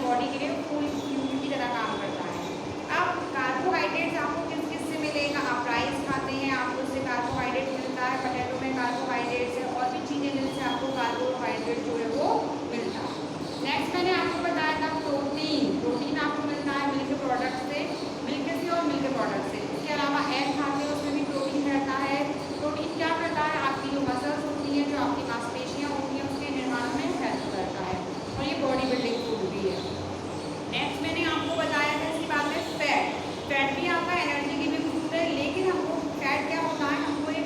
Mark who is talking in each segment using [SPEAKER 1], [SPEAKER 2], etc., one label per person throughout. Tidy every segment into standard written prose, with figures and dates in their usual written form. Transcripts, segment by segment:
[SPEAKER 1] Body के लिए full fuel की तरह काम करता है। अब कार्बोहाइड्रेट्स आपको किस किस से मिलेगा, आप राइस खाते हैं आपको उससे कार्बोहाइड्रेट मिलता है, पोटैटो में कार्बोहाइड्रेट्स है, और भी चीज़ें जिनसे आपको कार्बोहाइड्रेट जो है वो मिलता है। नेक्स्ट मैंने आपको बताया था प्रोटीन आपको मिलता है मिल्क प्रोडक्ट से, मिल्क से और मिल्क प्रोडक्ट से। इसके अलावा एग खाते हैं उसमें भी प्रोटीन रहता है। प्रोटीन क्या करता है, आपकी जो मसल्स होती हैं, जो आपकी मांसपेशियाँ होती हैं, उसके निर्माण में हेल्प करता है, और ये बॉडी बिल्डिंग फूड भी है। नेक्स्ट मैंने आपको बताया था इसके बाद में फैट भी आपका एनर्जी गिविंग फूड है, लेकिन हमको फैट क्या होता है, हमको एक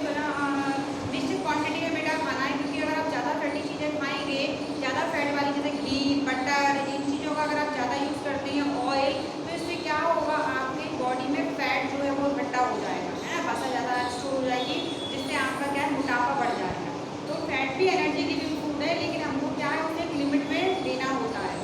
[SPEAKER 1] निश्चित क्वांटिटी में बेटा खाना है, क्योंकि अगर आप ज़्यादा फैटी चीज़ें खाएंगे, ज़्यादा फैट वाली जैसे घी बटर इन चीज़ों का अगर आप ज़्यादा यूज़ करते हैं, ऑयल, तो इससे क्या होगा, आपकी बॉडी में फैट जो है वो इकट्ठा हो जाएगा, है ना, वसा ज़्यादा स्टोर हो जाएगी, जिससे आपका क्या है मोटापा बढ़ जाएगा। तो फैट भी एनर्जी गिविंग फूड है, लेकिन हमको क्या है उसे एक लिमिट में लेना होता है।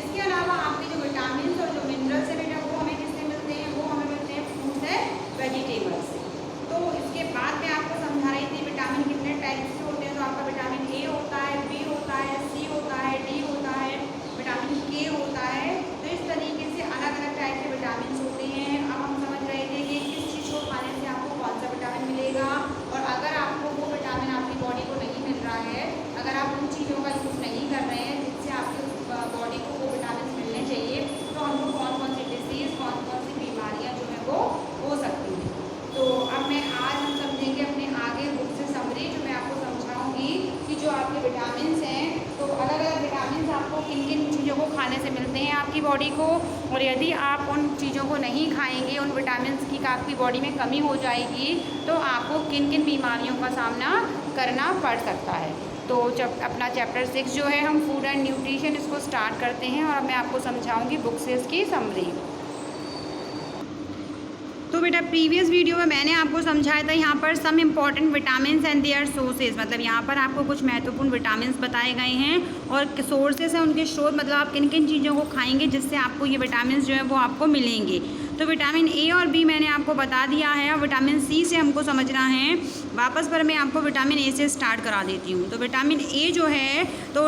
[SPEAKER 1] इसके अलावा आपके जो विटामिन और जो मिनरल्स है बेटा वो हमें किससे मिलते हैं, वो हमें मिलते हैं फ्रूट्स है वेजिटेबल से। तो इसके बाद मैं आपको समझा रही थी विटामिन कितने टाइप से होते हैं। तो आपका विटामिन ए होता है, बी होता है, सी होता है, डी होता है, विटामिन के होता है। तो इस तरीके से अलग अलग टाइप के विटामिन होते हैं। अब हम समझ रहे थे कि किस चीज़ को खाने से आपको कौन सा विटामिन मिलेगा, और अगर आपको वो विटामिन आपकी बॉडी को नहीं मिल रहा है, अगर आप उन चीज़ों का यूज़ नहीं कर रहे हैं जिससे आपकी बॉडी को वो विटामिन मिलने चाहिए, तो हमको कौन कौन सी डिसीज़, कौन कौन सी बीमारियाँ जो है वो हो सकती हैं। तो अब मैं आज हम समझेंगे अपने आगे बुक से समरी, जो मैं आपको समझाऊंगी कि जो आपके विटामिन हैं, तो अलग अलग विटामिन आपको किन किन चीज़ों को खाने से मिलते हैं आपकी बॉडी को, और यदि आप उन चीज़ों को नहीं खाएंगे, उन विटामिन की आपकी बॉडी में कमी हो जाएगी, तो आपको किन किन बीमारियों का सामना करना पड़ सकता है। तो जब अपना चैप्टर 6 जो है हम फूड एंड न्यूट्रिशन इसको स्टार्ट करते हैं, और मैं आपको समझाऊंगी बुक से इसकी समरी। तो बेटा प्रीवियस वीडियो में मैंने आपको समझाया था यहाँ पर some important vitamin and their sources, मतलब यहाँ पर आपको कुछ महत्वपूर्ण विटामिन बताए गए हैं और सोर्सेज हैं उनके स्रोत, मतलब आप किन किन चीज़ों को खाएंगे जिससे आपको ये विटामिन जो है वो आपको मिलेंगे। तो विटामिन ए और बी मैंने आपको बता दिया है, और विटामिन सी से हमको समझना है वापस, पर मैं आपको विटामिन ए से स्टार्ट करा देती हूँ। तो विटामिन ए जो है, तो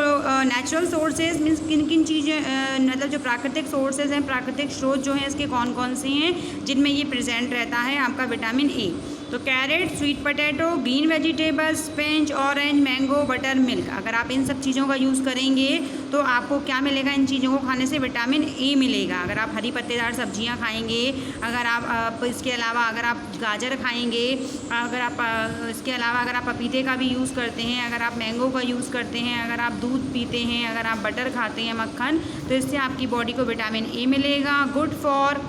[SPEAKER 1] नेचुरल सोर्सेज मीन्स किन किन चीज़ें, मतलब जो प्राकृतिक सोर्सेज हैं, प्राकृतिक स्रोत जो हैं इसके कौन कौन से हैं जिनमें ये प्रेजेंट रहता है आपका विटामिन ए। तो carrot, sweet potato, green vegetables, spinach, orange, mango, butter milk, अगर आप इन सब चीज़ों का यूज़ करेंगे तो आपको क्या मिलेगा, इन चीज़ों को खाने से विटामिन ए मिलेगा। अगर आप हरी पत्तेदार सब्जियां खाएंगे, अगर आप इसके अलावा अगर आप गाजर खाएंगे, अगर आप इसके अलावा अगर आप पपीते का भी यूज़ करते हैं, अगर आप मैंगो का यूज़ करते हैं, अगर आप दूध पीते हैं, अगर आप बटर खाते हैं, मक्खन, तो इससे आपकी बॉडी को विटामिन ए मिलेगा, गुड फॉर।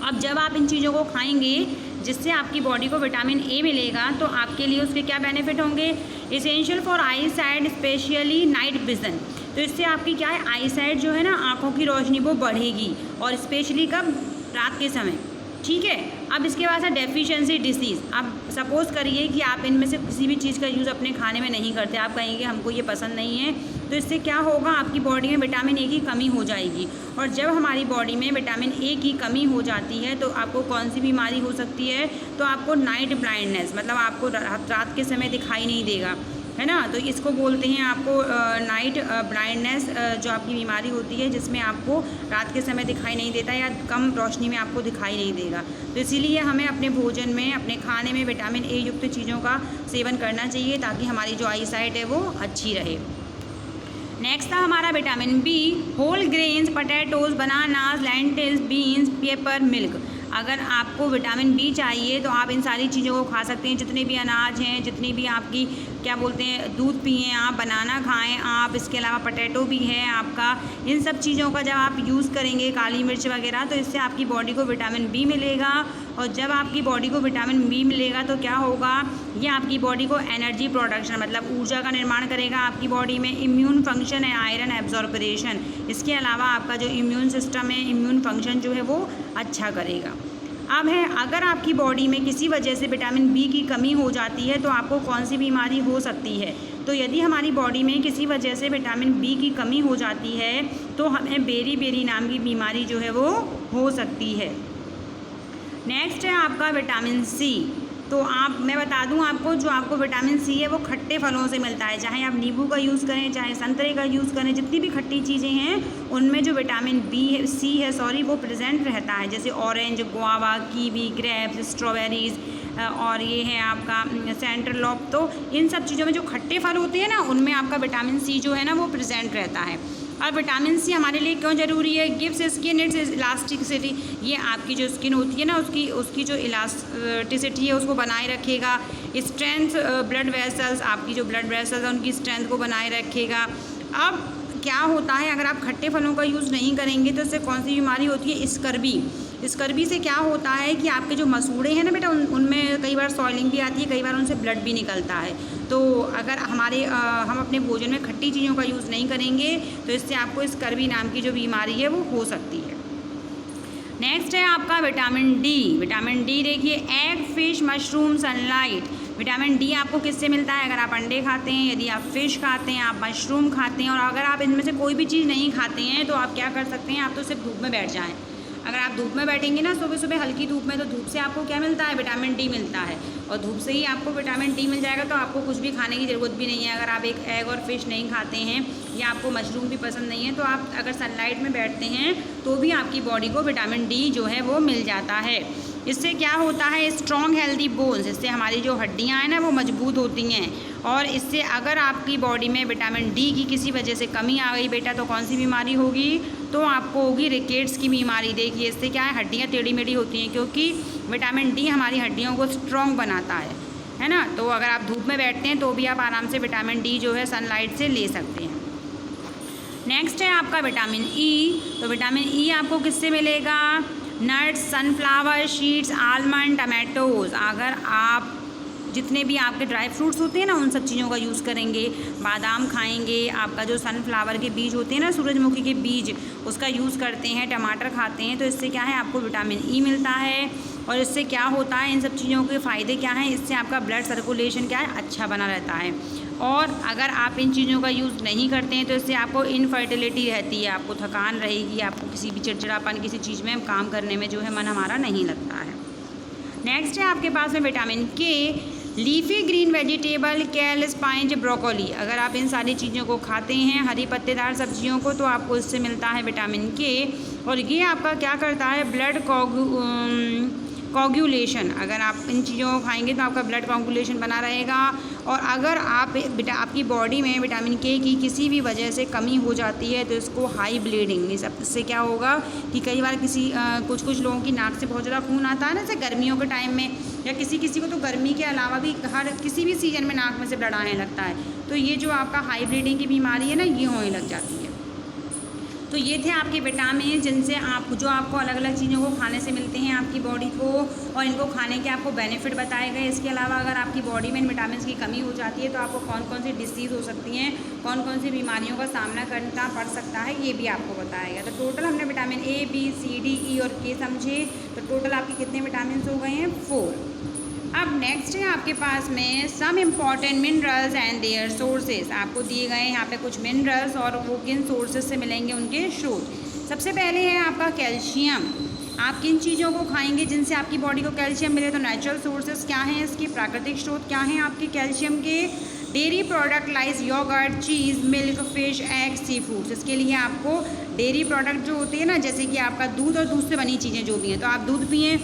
[SPEAKER 1] अब जब आप इन चीज़ों को खाएंगे जिससे आपकी बॉडी को विटामिन ए मिलेगा, तो आपके लिए उसके क्या बेनिफिट होंगे, essential for I side specially night vision. तो इससे आपकी क्या है, आई साइड जो है ना, आँखों की रोशनी वो बढ़ेगी, और स्पेशली कब, रात के समय, ठीक है। अब इसके बाद है डेफिशिएंसी डिसीज़। अब सपोज़ करिए कि आप इनमें से किसी भी चीज़ का यूज़ अपने खाने में नहीं करते, आप कहेंगे हमको ये पसंद नहीं है, तो इससे क्या होगा, आपकी बॉडी में विटामिन ए की कमी हो जाएगी। और जब हमारी बॉडी में विटामिन ए की कमी हो जाती है तो आपको कौन सी बीमारी हो सकती है, तो आपको नाइट ब्लाइंडनेस, मतलब आपको रात के समय दिखाई नहीं देगा, है ना। तो इसको बोलते हैं आपको नाइट ब्लाइंडनेस, जो आपकी बीमारी होती है जिसमें आपको रात के समय दिखाई नहीं देता या कम रोशनी में आपको दिखाई नहीं देगा। तो इसीलिए हमें अपने भोजन में, अपने खाने में विटामिन ए युक्त चीज़ों का सेवन करना चाहिए, ताकि हमारी जो आई साइट है वो अच्छी रहे। नेक्स्ट था हमारा vitamin B, whole grains, potatoes, bananas, lentils, beans, pepper, milk. अगर आपको विटामिन बी चाहिए तो आप इन सारी चीज़ों को खा सकते हैं, जितने भी अनाज हैं, जितनी भी आपकी क्या बोलते हैं, दूध पिएँ आप, बनाना खाएं आप, इसके अलावा पोटैटो भी है आपका। इन सब चीज़ों का जब आप यूज़ करेंगे, काली मिर्च वगैरह, तो इससे आपकी बॉडी को विटामिन बी मिलेगा। और जब आपकी बॉडी को विटामिन बी मिलेगा तो क्या होगा, ये आपकी बॉडी को एनर्जी प्रोडक्शन, मतलब ऊर्जा का निर्माण करेगा आपकी बॉडी में, इम्यून फंक्शन है, आयरन एब्जॉर्प्शन, इसके अलावा आपका जो इम्यून सिस्टम है, इम्यून फंक्शन जो है वो अच्छा करेगा। अब है, अगर आपकी बॉडी में किसी वजह से विटामिन बी की कमी हो जाती है तो आपको कौन सी बीमारी हो सकती है। तो यदि हमारी बॉडी में किसी वजह से विटामिन बी की कमी हो जाती है तो हमें बेरी नाम की बीमारी जो है वो हो सकती है। नेक्स्ट है आपका विटामिन सी। तो मैं बता दूं आपको, जो आपको विटामिन सी है वो खट्टे फलों से मिलता है। चाहे आप नींबू का यूज़ करें, चाहे संतरे का यूज़ करें, जितनी भी खट्टी चीज़ें हैं उनमें जो विटामिन सी है वो प्रेजेंट रहता है। जैसे orange, guava, kiwi, grapes, strawberries और ये है आपका सेंट्रलॉप। तो इन सब चीज़ों में जो खट्टे फल होते हैं ना, उनमें आपका विटामिन सी जो है ना वो प्रेजेंट रहता है। और विटामिन सी हमारे लिए क्यों ज़रूरी है? Gives skin it's elasticity. ये आपकी जो स्किन होती है ना उसकी जो इलास्टिसिटी है उसको बनाए रखेगा। स्ट्रेंथ ब्लड वेसल्स, आपकी जो ब्लड वेसल्स हैं उनकी स्ट्रेंथ को बनाए रखेगा। अब क्या होता है, अगर आप खट्टे फलों का यूज़ नहीं करेंगे तो इससे कौन सी बीमारी होती है? स्कर्वी से क्या होता है कि आपके जो मसूड़े हैं ना बेटा, उनमें कई बार सॉइलिंग भी आती है, कई बार उनसे ब्लड भी निकलता है। तो अगर हम अपने भोजन में खट्टी चीज़ों का यूज़ नहीं करेंगे तो इससे आपको स्कर्वी नाम की जो बीमारी है वो हो सकती है। नेक्स्ट है आपका विटामिन डी। विटामिन डी देखिए, egg, fish, mushroom, sunlight. Vitamin D आपको किससे मिलता है? अगर आप अंडे खाते हैं, यदि आप फ़िश खाते हैं, आप मशरूम खाते हैं, और अगर आप इनमें से कोई भी चीज़ नहीं खाते हैं तो आप क्या कर सकते हैं? आप तो सिर्फ धूप में बैठ जाएँ। अगर आप धूप में बैठेंगे ना सुबह सुबह हल्की धूप में, तो धूप से आपको क्या मिलता है? विटामिन डी मिलता है। और धूप से ही आपको विटामिन डी मिल जाएगा तो आपको कुछ भी खाने की ज़रूरत भी नहीं है। अगर आप एक एग और फिश नहीं खाते हैं या आपको मशरूम भी पसंद नहीं है, तो आप अगर सनलाइट में बैठते हैं तो भी आपकी बॉडी को विटामिन डी जो है वो मिल जाता है। इससे क्या होता है? Strong healthy bones. इससे हमारी जो हड्डियाँ हैं ना वो मजबूत होती हैं। और इससे अगर आपकी बॉडी में विटामिन डी की किसी वजह से कमी आ गई बेटा, तो कौन सी बीमारी होगी? तो आपको होगी रिकेट्स की बीमारी। देखिए, इससे क्या है? हड्डियाँ टेढ़ी मेढ़ी होती हैं, क्योंकि विटामिन डी हमारी हड्डियों को स्ट्रॉन्ग बनाता है ना। तो अगर आप धूप में बैठते हैं तो भी आप आराम से विटामिन डी जो है सनलाइट से ले सकते हैं। नेक्स्ट है आपका विटामिन ई। तो विटामिन ई आपको किससे मिलेगा? Nuts, sunflower seeds, almond, tomatoes. अगर आप जितने भी आपके ड्राई फ्रूट्स होते हैं ना उन सब चीज़ों का यूज़ करेंगे, बादाम खाएंगे, आपका जो सनफ्लावर के बीज होते हैं ना, सूरजमुखी के बीज, उसका यूज़ करते हैं, टमाटर खाते हैं, तो इससे क्या है? आपको विटामिन ई मिलता है। और इससे क्या होता है? इन सब चीज़ों के फ़ायदे क्या हैं? इससे आपका ब्लड सर्कुलेशन क्या है? अच्छा बना रहता है। और अगर आप इन चीज़ों का यूज़ नहीं करते हैं तो इससे आपको इनफर्टिलिटी रहती है, आपको थकान रहेगी, आपको किसी भी चिड़चिड़ापन किसी चीज़ में काम करने में जो है मन हमारा नहीं लगता है। नेक्स्ट है आपके पास में विटामिन के। लीफी ग्रीन वेजिटेबल, केल, स्पाइनच, ब्रोकोली। अगर आप इन सारी चीज़ों को खाते हैं, हरी पत्तेदार सब्जियों को, तो आपको इससे मिलता है विटामिन के। और ये आपका क्या करता है? Blood coagulation. अगर आप इन चीज़ों को खाएंगे तो आपका ब्लड कोगुलेशन बना रहेगा। और अगर आपकी बॉडी में विटामिन के की किसी भी वजह से कमी हो जाती है तो इसको हाई ब्लीडिंग, इससे क्या होगा कि कई बार कुछ लोगों की नाक से बहुत ज़्यादा खून आता है ना, जैसे गर्मियों के टाइम में, या किसी को तो गर्मी के अलावा भी किसी भी सीजन में नाक में से ब्लड आने लगता है। तो ये जो आपका हाई ब्लीडिंग की बीमारी है ना, ये होने लग जाती है। तो ये थे आपके विटामिन, जिनसे आपको अलग अलग चीज़ों को खाने से मिलते हैं आपकी बॉडी को, और इनको खाने के आपको बेनिफिट बताए गए। इसके अलावा अगर आपकी बॉडी में इन विटामिन की कमी हो जाती है तो आपको कौन कौन सी डिसीज़ हो सकती हैं, कौन कौन सी बीमारियों का सामना करना पड़ सकता है, ये भी आपको बताया गया। तो टोटल हमने vitamin A, B, C, D, E और के समझे। तो टोटल आपके कितने विटामिन हो गए हैं? 4। अब नेक्स्ट है आपके पास में some important minerals and their sources. आपको दिए गए हैं यहाँ पे कुछ मिनरल्स, और वो किन सोर्सेज से मिलेंगे उनके स्रोत। सबसे पहले है आपका कैल्शियम। आप किन चीज़ों को खाएंगे जिनसे आपकी बॉडी को कैल्शियम मिले? तो नेचुरल सोर्सेज क्या हैं इसके, प्राकृतिक स्रोत क्या हैं आपके कैल्शियम के? Dairy product like yogurt, cheese, milk, fish, egg, seafoods. इसके लिए आपको डेयरी प्रोडक्ट जो होते हैं ना, जैसे कि आपका दूध और दूध से बनी चीज़ें जो भी हैं, तो आप दूध पिएँ,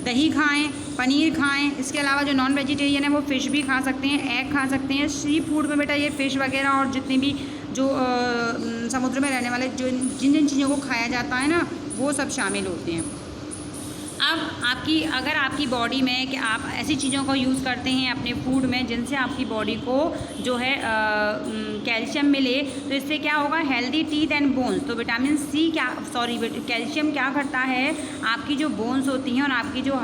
[SPEAKER 1] दही खाएं, पनीर खाएं। इसके अलावा जो नॉन वेजिटेरियन है वो फ़िश भी खा सकते हैं, एग खा सकते हैं। सी फूड में बेटा ये फ़िश वगैरह और जितने भी जो समुद्र में रहने वाले जिन चीज़ों को खाया जाता है ना, वो सब शामिल होते हैं। अब अगर आपकी बॉडी में कि आप ऐसी चीज़ों को यूज़ करते हैं अपने फूड में जिनसे आपकी बॉडी को जो है कैल्शियम मिले, तो इससे क्या होगा? Healthy teeth and bones. तो विटामिन सी कैल्शियम क्या करता है? आपकी जो बोन्स होती हैं और आपकी जो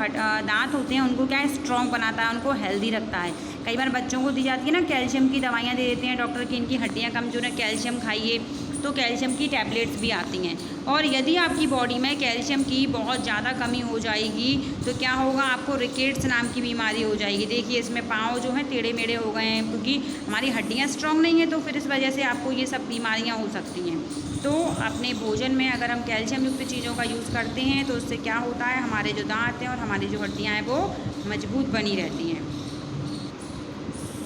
[SPEAKER 1] दांत होते हैं उनको क्या स्ट्रॉन्ग बनाता है, उनको हेल्दी रखता है। कई बार बच्चों को दी जाती है ना कैल्शियम की दवाइयाँ दे देते हैं डॉक्टर की, इनकी हड्डियाँ कमज़ोर हैं, कैल्शियम खाइए, तो कैल्शियम की टैबलेट्स भी आती हैं। और यदि आपकी बॉडी में कैल्शियम की बहुत ज़्यादा कमी हो जाएगी तो क्या होगा? आपको रिकेट्स नाम की बीमारी हो जाएगी। देखिए इसमें पाँव जो हैं टेढ़े मेढ़े हो गए हैं, क्योंकि हमारी हड्डियाँ स्ट्रॉन्ग नहीं है, तो फिर इस वजह से आपको ये सब बीमारियाँ हो सकती हैं। तो अपने भोजन में अगर हम कैल्शियम युक्त चीज़ों का यूज़ करते हैं तो उससे क्या होता है, हमारे जो दांत हैं और हमारी जो हड्डियाँ हैं वो मजबूत बनी रहती हैं।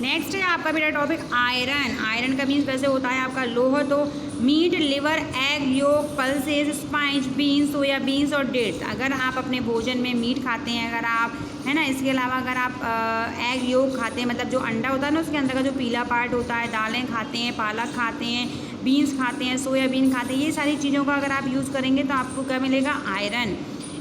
[SPEAKER 1] नेक्स्ट है आपका बेटा टॉपिक आयरन। आयरन का मीन्स वैसे होता है आपका लोहा। तो meat, liver, egg yolk, pulses, spice, beans, soya beans और डेट्स। अगर आप अपने भोजन में मीट खाते हैं, अगर आप है ना, इसके अलावा अगर आप एग योक खाते हैं, मतलब जो अंडा होता है ना उसके अंदर का जो पीला पार्ट होता है, दालें खाते हैं, पालक खाते हैं, बीन्स खाते हैं, सोयाबीन खाते हैं, ये सारी चीज़ों का अगर आप यूज़ करेंगे तो आपको क्या मिलेगा, आयरन।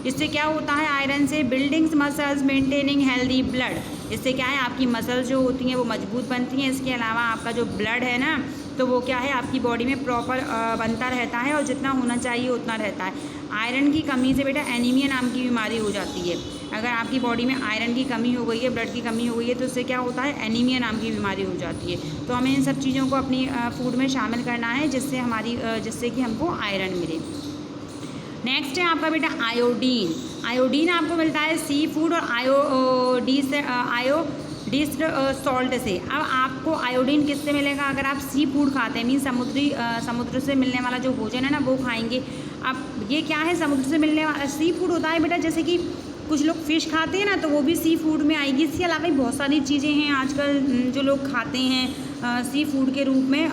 [SPEAKER 1] इससे क्या होता है, आयरन से buildings muscles, maintaining healthy blood. इससे क्या है, आपकी मसल्स जो होती हैं वो मजबूत बनती हैं। इसके अलावा आपका जो ब्लड है ना, तो वो क्या है, आपकी बॉडी में प्रॉपर बनता रहता है और जितना होना चाहिए उतना रहता है। आयरन की कमी से बेटा एनीमिया नाम की बीमारी हो जाती है। अगर आपकी बॉडी में आयरन की कमी हो गई है, ब्लड की कमी हो गई है, तो उससे क्या होता है, एनीमिया नाम की बीमारी हो जाती है। तो हमें इन सब चीज़ों को अपनी फूड में शामिल करना है जिससे कि हमको आयरन मिले। नेक्स्ट है आपका बेटा आयोडीन। आयोडीन आपको मिलता है सी फूड और आयोडीस्ड सॉल्ट से। अब आपको आयोडीन किससे मिलेगा, अगर आप सी फूड खाते हैं, मीन समुद्र से मिलने वाला जो भोजन है ना वो खाएंगे। अब ये क्या है, समुद्र से मिलने वाला सी फूड होता है बेटा, जैसे कि कुछ लोग फ़िश खाते हैं ना, तो वो भी सी फूड में आएगी। इसके अलावा भी बहुत सारी चीज़ें हैं आजकल जो लोग खाते हैं सी फूड के रूप में।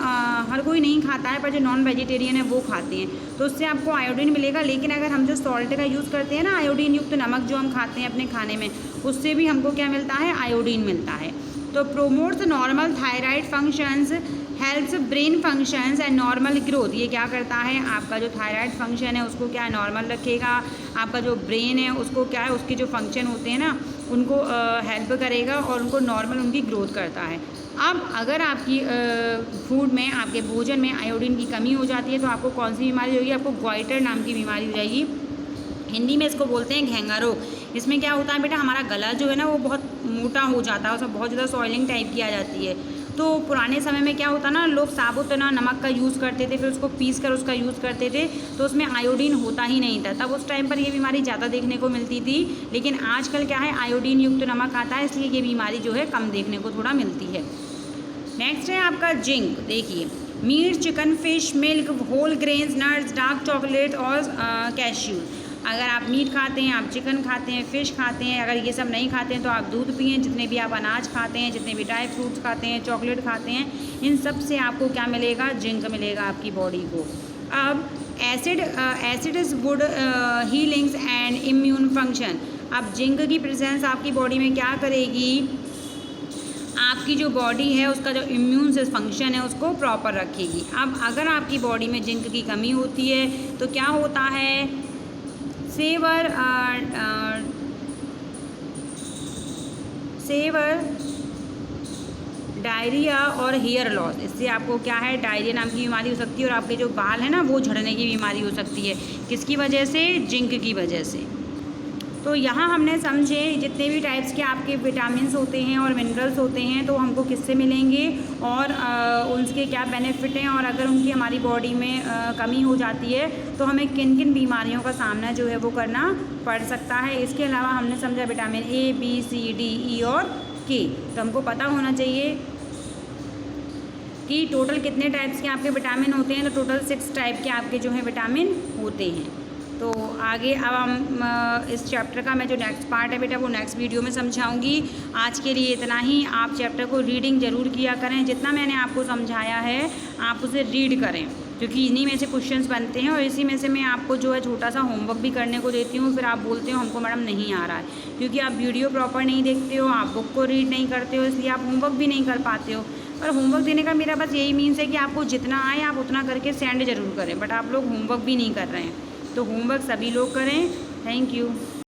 [SPEAKER 1] हर कोई नहीं खाता है, पर जो नॉन वेजिटेरियन है वो खाते हैं, तो उससे आपको आयोडीन मिलेगा। लेकिन अगर हम जो सॉल्ट का यूज़ करते हैं ना, आयोडीन युक्त नमक जो हम खाते हैं अपने खाने में, उससे भी हमको क्या मिलता है, आयोडीन मिलता है। तो promotes normal thyroid functions, helps brain functions and normal growth. ये क्या करता है, आपका जो थायराइड फंक्शन है उसको क्या है, नॉर्मल रखेगा। आपका जो ब्रेन है उसको क्या है, उसके जो फंक्शन होते हैं ना उनको हेल्प करेगा और उनको नॉर्मल उनकी ग्रोथ करता है। अब अगर आपकी फूड में, आपके भोजन में आयोडीन की कमी हो जाती है तो आपको कौन सी बीमारी होगी, आपको ग्वाइटर नाम की बीमारी हो जाएगी। हिंदी में इसको बोलते हैं घेंगा रोग। इसमें क्या होता है बेटा, हमारा गला जो है ना वो बहुत मोटा हो जाता है, उसमें बहुत ज़्यादा सॉइलिंग टाइप की आ जाती है। तो पुराने समय में क्या होता ना, लोग साबुत ना नमक का यूज़ करते थे, फिर उसको पीस कर उसका यूज़ करते थे, तो उसमें आयोडीन होता ही नहीं था। तब उस टाइम पर ये बीमारी ज़्यादा देखने को मिलती थी। लेकिन आजकल क्या है, आयोडीन युक्त नमक आता है, इसलिए ये बीमारी जो है कम देखने को थोड़ा मिलती है। नेक्स्ट है आपका जिंक। देखिए, meat, chicken, fish, milk, whole grains, nuts, dark chocolate और कैश्यू। अगर आप मीट खाते हैं, आप चिकन खाते हैं, फ़िश खाते हैं, अगर ये सब नहीं खाते हैं तो आप दूध पिएं। जितने भी आप अनाज खाते हैं, जितने भी ड्राई फ्रूट्स खाते हैं, चॉकलेट खाते हैं, इन सब से आपको क्या मिलेगा, जिंक मिलेगा आपकी बॉडी को। अब acid is good healings and immune function. अब जिंक की प्रेजेंस आपकी बॉडी में क्या करेगी, आपकी जो बॉडी है उसका जो इम्यून फंक्शन है उसको प्रॉपर रखेगी। अब अगर आपकी बॉडी में जिंक की कमी होती है तो क्या होता है, सेवर डायरिया और हेयर लॉस। इससे आपको क्या है, डायरिया नाम की बीमारी हो सकती है और आपके जो बाल है ना वो झड़ने की बीमारी हो सकती है। किसकी वजह से, जिंक की वजह से। तो यहाँ हमने समझे जितने भी टाइप्स के आपके विटामिन्स होते हैं और मिनरल्स होते हैं तो हमको किससे मिलेंगे और उनके क्या बेनिफिट हैं, और अगर उनकी हमारी बॉडी में कमी हो जाती है तो हमें किन किन बीमारियों का सामना जो है वो करना पड़ सकता है। इसके अलावा हमने समझा vitamin A, B, C, D, E और के। तो हमको पता होना चाहिए कि टोटल कितने टाइप्स के आपके विटामिन होते हैं। तो टोटल 6 टाइप के आपके जो है विटामिन होते हैं। तो आगे अब हम इस चैप्टर का मैं जो नेक्स्ट पार्ट है बेटा वो नेक्स्ट वीडियो में समझाऊंगी। आज के लिए इतना ही। आप चैप्टर को रीडिंग ज़रूर किया करें, जितना मैंने आपको समझाया है आप उसे रीड करें, क्योंकि इन्हीं में से क्वेश्चंस बनते हैं और इसी में से मैं आपको जो है छोटा सा होमवर्क भी करने को देती हूँ। फिर आप बोलते हो हमको मैडम नहीं आ रहा है, क्योंकि आप वीडियो प्रॉपर नहीं देखते हो, आप बुक को रीड नहीं करते हो, इसलिए आप होमवर्क भी नहीं कर पाते हो। और होमवर्क देने का मेरा बस यही मीन्स है कि आपको जितना आए आप उतना करके सेंड ज़रूर करें, बट आप लोग होमवर्क भी नहीं कर रहे हैं। तो होमवर्क सभी लोग करें। Thank you.